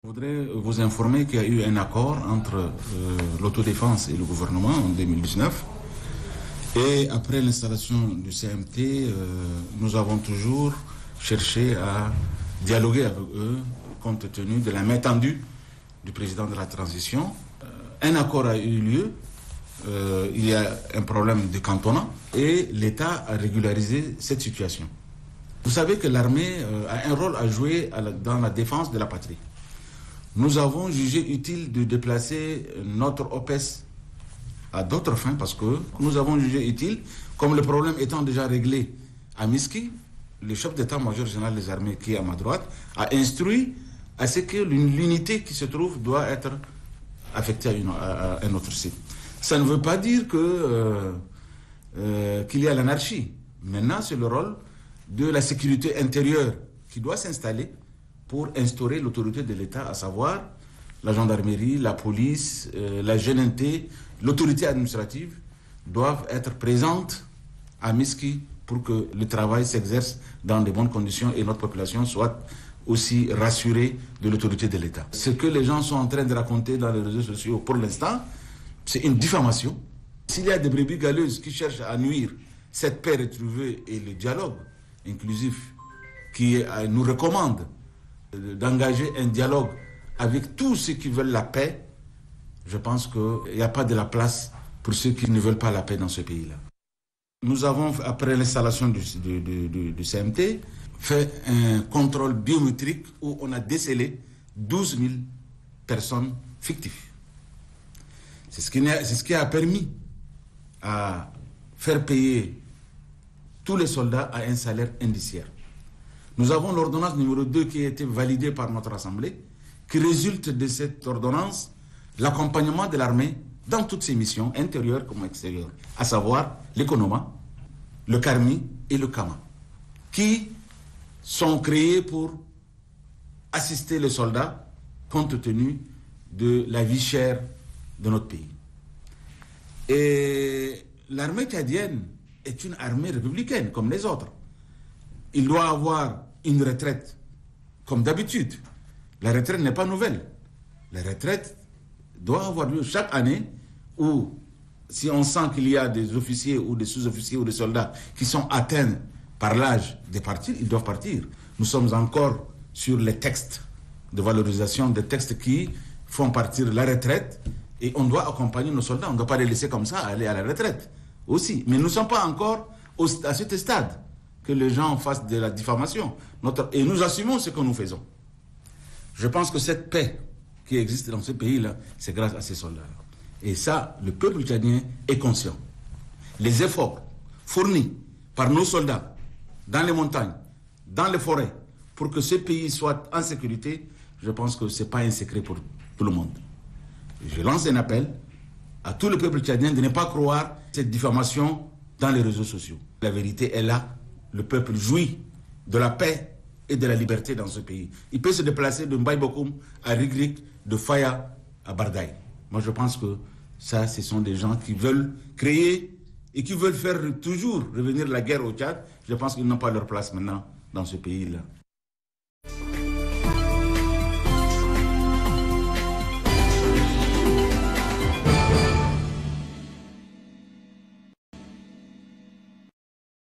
Je voudrais vous informer qu'il y a eu un accord entre l'autodéfense et le gouvernement en 2019. Et après l'installation du CMT, nous avons toujours cherché à dialoguer avec eux compte tenu de la main tendue du président de la transition. Un accord a eu lieu. Il y a un problème de cantonat et l'État a régularisé cette situation. Vous savez que l'armée a un rôle à jouer dans la défense de la patrie. Nous avons jugé utile de déplacer notre OPES à d'autres fins parce que nous avons jugé utile, comme le problème étant déjà réglé à Miski, le chef d'état-major général des armées qui est à ma droite a instruit à ce que l'unité qui se trouve doit être affectée à un autre site. Ça ne veut pas dire qu'il y a l'anarchie. Maintenant, c'est le rôle de la sécurité intérieure qui doit s'installer pour instaurer l'autorité de l'État, à savoir la gendarmerie, la police, la GNT, l'autorité administrative doivent être présentes à Miski pour que le travail s'exerce dans de bonnes conditions et notre population soit aussi rassurée de l'autorité de l'État. Ce que les gens sont en train de raconter dans les réseaux sociaux pour l'instant, c'est une diffamation. S'il y a des brebis galeuses qui cherchent à nuire cette paix retrouvée et le dialogue inclusif qui nous recommande d'engager un dialogue avec tous ceux qui veulent la paix, je pense qu'il n'y a pas de la place pour ceux qui ne veulent pas la paix dans ce pays-là. Nous avons, après l'installation du CMT, fait un contrôle biométrique où on a décelé 12 000 personnes fictives. C'est ce qui a permis à faire payer tous les soldats à un salaire indiciaire. Nous avons l'ordonnance numéro 2 qui a été validée par notre Assemblée, qui résulte de cette ordonnance l'accompagnement de l'armée dans toutes ses missions, intérieures comme extérieures, à savoir l'ECONOMA, le CARMI et le CAMA, qui sont créés pour assister les soldats compte tenu de la vie chère de notre pays. Et l'armée tchadienne est une armée républicaine comme les autres. Il doit avoir une retraite comme d'habitude. La retraite n'est pas nouvelle. La retraite doit avoir lieu chaque année où, si on sent qu'il y a des officiers ou des sous-officiers ou des soldats qui sont atteints par l'âge de partir, ils doivent partir. Nous sommes encore sur les textes de valorisation, des textes qui font partir la retraite et on doit accompagner nos soldats. On ne doit pas les laisser comme ça aller à la retraite aussi. Mais nous ne sommes pas encore à ce stade que les gens fassent de la diffamation. Et nous assumons ce que nous faisons. Je pense que cette paix qui existe dans ce pays-là, c'est grâce à ces soldats-là. Et ça, le peuple tchadien est conscient. Les efforts fournis par nos soldats dans les montagnes, dans les forêts, pour que ce pays soit en sécurité, je pense que ce n'est pas un secret pour tout le monde. Et je lance un appel à tout le peuple tchadien de ne pas croire cette diffamation dans les réseaux sociaux. La vérité est là. Le peuple jouit de la paix et de la liberté dans ce pays. Il peut se déplacer de Mbaye-Bokoum à Rigrik, de Faya à Bardaï. Moi, je pense que ça, ce sont des gens qui veulent créer et qui veulent faire toujours revenir la guerre au Tchad. Je pense qu'ils n'ont pas leur place maintenant dans ce pays-là.